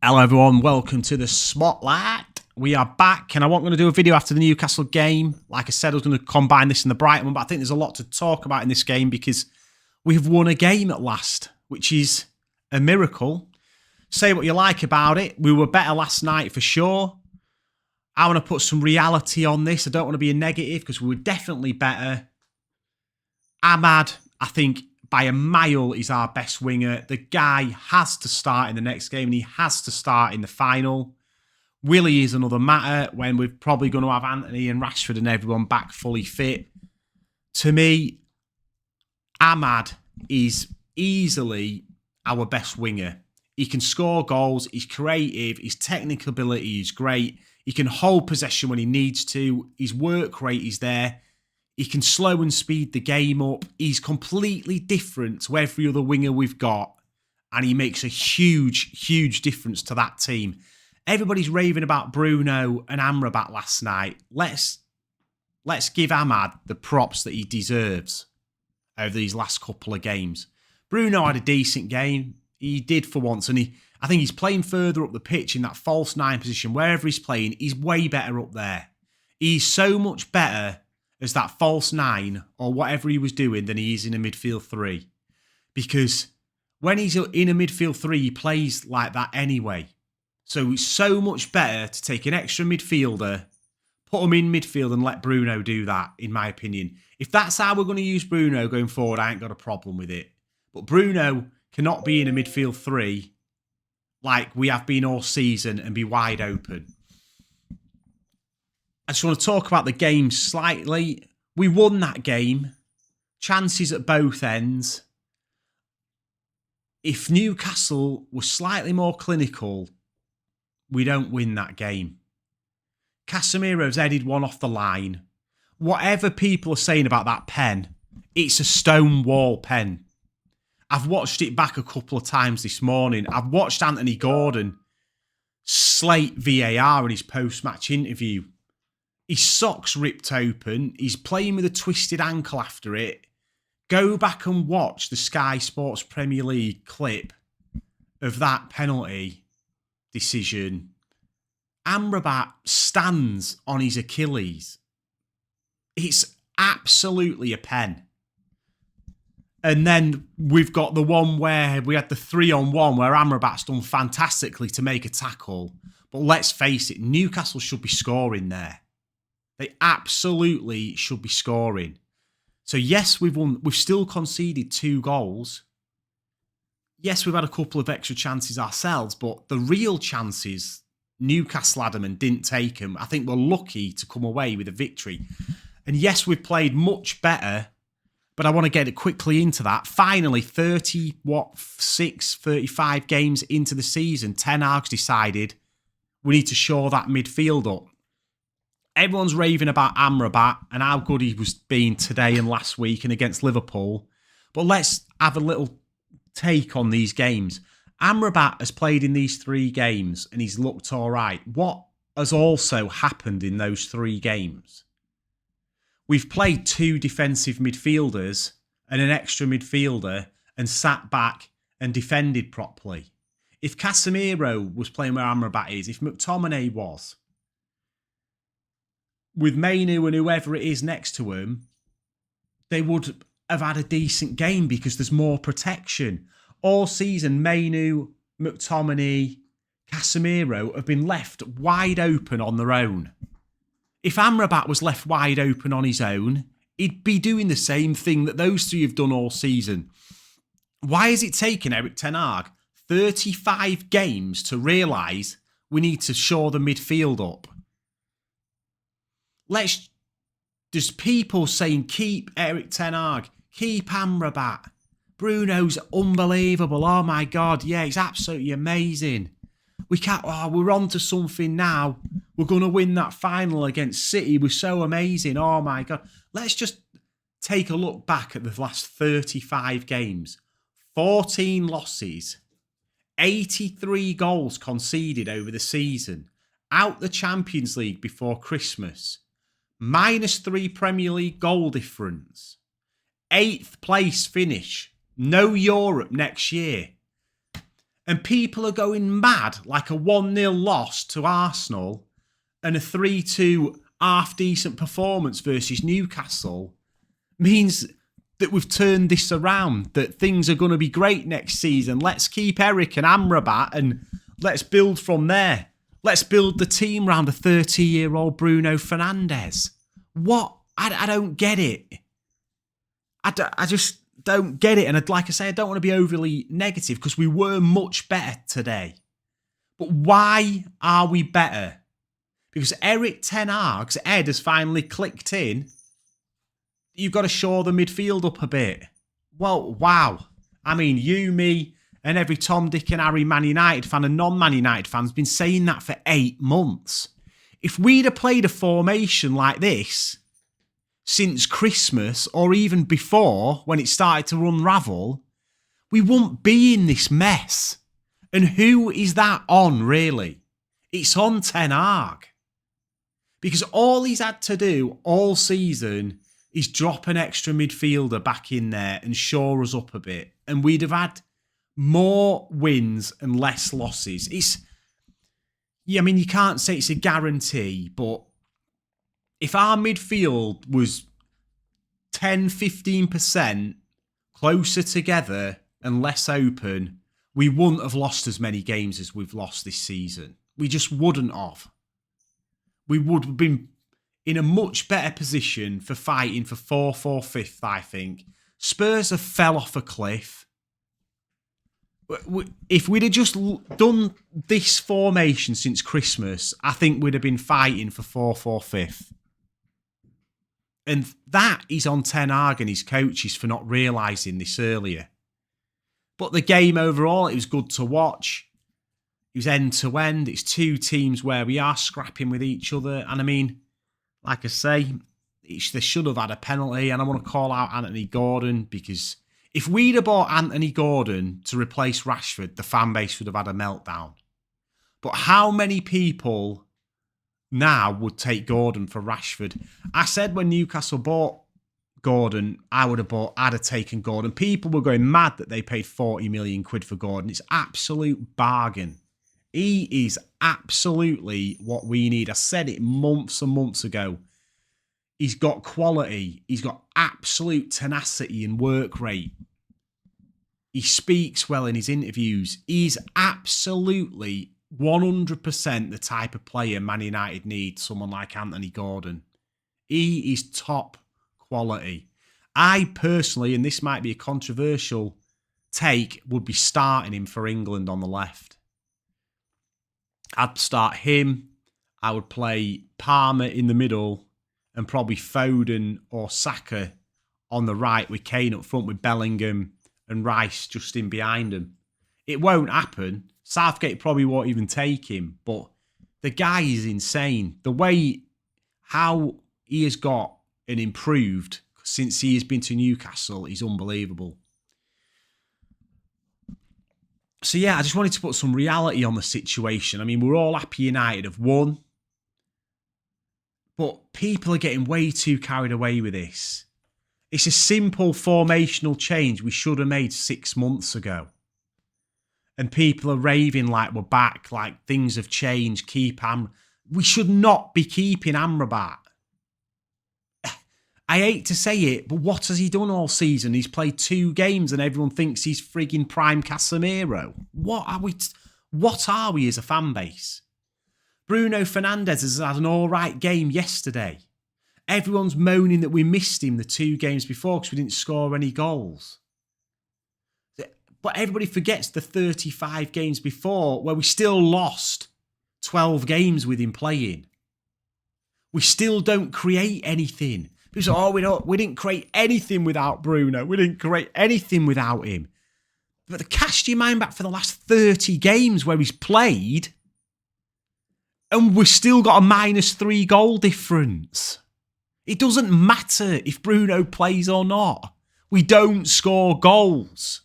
Hello everyone, welcome to the Spotlight. We are back and I wasn't going to do a video after the Newcastle game. Like I said, I was going to combine this and the Brighton one, but I think there's a lot to talk about in this game because we've won a game at last, which is a miracle. Say what you like about it. We were better last night for sure. I want to put some reality on this. I don't want to be a negative because we were definitely better. Ahmad, I think, by a mile, is our best winger. The guy has to start in the next game and he has to start in the final. Willie is another matter when we're probably going to have Anthony and Rashford and everyone back fully fit. To me, Ahmad is easily our best winger. He can score goals, he's creative, his technical ability is great. He can hold possession when he needs to. His work rate is there. He can slow and speed the game up. He's completely different to every other winger we've got. And he makes a huge, huge difference to that team. Everybody's raving about Bruno and Amrabat last night. Let's give Ahmad the props that he deserves over these last couple of games. Bruno had a decent game. He did for once. And I think he's playing further up the pitch in that false nine position. Wherever he's playing, he's way better up there. He's so much better as that false nine or whatever he was doing than he is in a midfield three. Because when he's in a midfield three, he plays like that anyway. So it's so much better to take an extra midfielder, put him in midfield and let Bruno do that, in my opinion. If that's how we're going to use Bruno going forward, I ain't got a problem with it. But Bruno cannot be in a midfield three like we have been all season and be wide open. I just want to talk about the game slightly. We won that game. Chances at both ends. If Newcastle was slightly more clinical, we don't win that game. Casemiro's headed one off the line. Whatever people are saying about that pen, it's a stone wall pen. I've watched it back a couple of times this morning. I've watched Anthony Gordon slate VAR in his post-match interview. His socks ripped open. He's playing with a twisted ankle after it. Go back and watch the Sky Sports Premier League clip of that penalty decision. Amrabat stands on his Achilles. It's absolutely a pen. And then we've got the one where we had the 3-on-1 where Amrabat's done fantastically to make a tackle. But let's face it, Newcastle should be scoring there. They absolutely should be scoring. So yes, we've won. We've still conceded 2 goals. Yes, we've had a couple of extra chances ourselves, but the real chances, Newcastle had them and didn't take them. I think we're lucky to come away with a victory. And yes, we've played much better, but I want to get it quickly into that. Finally, 35 games into the season, Ten Hag's decided we need to shore that midfield up. Everyone's raving about Amrabat and how good he was being today and last week and against Liverpool. But let's have a little take on these games. Amrabat has played in these 3 games and he's looked all right. What has also happened in those 3 games? We've played 2 defensive midfielders and an extra midfielder and sat back and defended properly. If Casemiro was playing where Amrabat is, if McTominay was, with Mainu and whoever it is next to him, they would have had a decent game because there's more protection. All season, Mainu, McTominay, Casemiro have been left wide open on their own. If Amrabat was left wide open on his own, he'd be doing the same thing that those 3 have done all season. Why has it taken Erik Ten Hag 35 games to realise we need to shore the midfield up? There's people saying, keep Erik Ten Hag, keep Amrabat. Bruno's unbelievable. Oh my God. Yeah, he's absolutely amazing. We're on to something now. We're going to win that final against City. We're so amazing. Oh my God. Let's just take a look back at the last 35 games. 14 losses. 83 goals conceded over the season. Out the Champions League before Christmas. -3 Premier League goal difference. 8th place finish. No Europe next year. And people are going mad like a 1-0 loss to Arsenal and a 3-2 half-decent performance versus Newcastle means that we've turned this around, that things are going to be great next season. Let's keep Eric and Amrabat and let's build from there. Let's build the team around a 30-year-old Bruno Fernandes. What? I don't get it. I just don't get it. And like I say, I don't want to be overly negative because we were much better today. But why are we better? Because Eric Ten Hag's head has finally clicked in. You've got to shore the midfield up a bit. Well, wow. I mean, you, me, and every Tom, Dick and Harry Man United fan and non-Man United fan's been saying that for 8 months. If we'd have played a formation like this since Christmas or even before when it started to unravel, we wouldn't be in this mess. And who is that on, really? It's on Ten Hag. Because all he's had to do all season is drop an extra midfielder back in there and shore us up a bit. And we'd have had more wins and less losses. I mean, you can't say it's a guarantee, but if our midfield was 10-15% closer together and less open, we wouldn't have lost as many games as we've lost this season. We just wouldn't have. We would have been in a much better position for fighting for 4th or 5th, I think. Spurs have fell off a cliff. If we'd have just done this formation since Christmas, I think we'd have been fighting for 4th or 5th. And that is on Ten Hag and his coaches for not realising this earlier. But the game overall, it was good to watch. It was end to end. It's 2 teams where we are scrapping with each other. And I mean, like I say, they should have had a penalty. And I want to call out Anthony Gordon because if we'd have bought Anthony Gordon to replace Rashford, the fan base would have had a meltdown. But how many people now would take Gordon for Rashford? I said when Newcastle bought Gordon, I'd have taken Gordon. People were going mad that they paid 40 million quid for Gordon. It's absolute bargain. He is absolutely what we need. I said it months and months ago. He's got quality. He's got absolute tenacity and work rate. He speaks well in his interviews. He's absolutely 100% the type of player Man United needs, someone like Anthony Gordon. He is top quality. I personally, and this might be a controversial take, would be starting him for England on the left. I'd start him. I would play Palmer in the middle and probably Foden or Saka on the right with Kane up front with Bellingham and Rice just in behind him. It won't happen. Southgate probably won't even take him, but the guy is insane. The way how he has got and improved since he has been to Newcastle is unbelievable. So yeah, I just wanted to put some reality on the situation. I mean, we're all happy United have won, but people are getting way too carried away with this. It's a simple formational change we should have made 6 months ago. And people are raving like we're back, like things have changed, we should not be keeping Amrabat. I hate to say it, but what has he done all season? He's played 2 games and everyone thinks he's frigging prime Casemiro. What are we as a fan base? Bruno Fernandes has had an alright game yesterday. Everyone's moaning that we missed him the 2 games before because we didn't score any goals. But everybody forgets the 35 games before where we still lost 12 games with him playing. We still don't create anything. People say, we didn't create anything without Bruno. We didn't create anything without him. But cast your mind back for the last 30 games where he's played and we've still got a -3 goal difference. It doesn't matter if Bruno plays or not. We don't score goals.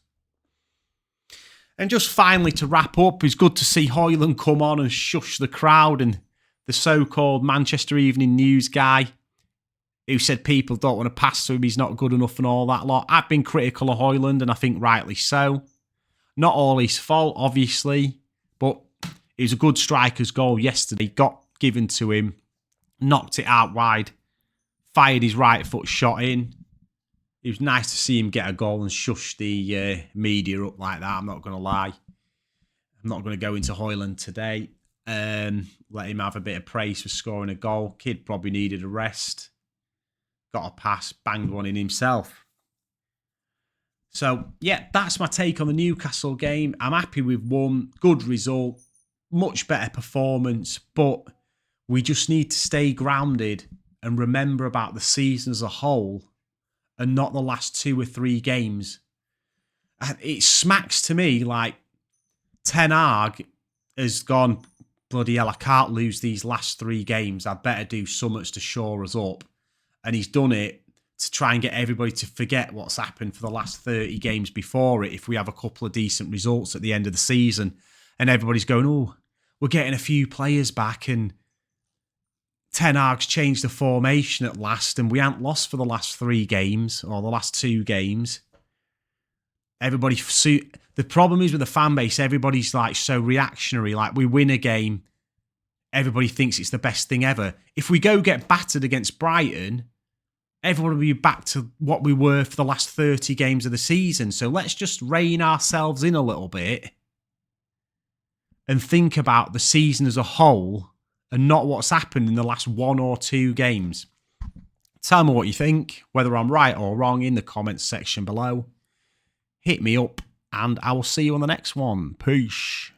And just finally to wrap up, it's good to see Højlund come on and shush the crowd and the so-called Manchester Evening News guy who said people don't want to pass to him, he's not good enough and all that lot. I've been critical of Højlund and I think rightly so. Not all his fault, obviously, but it was a good striker's goal yesterday. Got given to him, knocked it out wide, fired his right foot shot in. It was nice to see him get a goal and shush the media up like that. I'm not going to lie. I'm not going to go into Hoyland today. Let him have a bit of praise for scoring a goal. Kid probably needed a rest. Got a pass, banged one in himself. So, yeah, that's my take on the Newcastle game. I'm happy with one. Good result. Much better performance. But we just need to stay grounded and remember about the season as a whole and not the last 2 or 3 games. It smacks to me like Ten Hag has gone, bloody hell, I can't lose these last 3 games. I'd better do something to shore us up. And he's done it to try and get everybody to forget what's happened for the last 30 games before it if we have a couple of decent results at the end of the season. And everybody's going, oh, we're getting a few players back and Ten Hag's changed the formation at last and we haven't lost for the last 3 games or the last 2 games. The problem is with the fan base, everybody's like so reactionary. Like we win a game, everybody thinks it's the best thing ever. If we go get battered against Brighton, everyone will be back to what we were for the last 30 games of the season. So let's just rein ourselves in a little bit and think about the season as a whole and not what's happened in the last 1 or 2 games. Tell me what you think, whether I'm right or wrong in the comments section below. Hit me up and I will see you on the next one. Peace.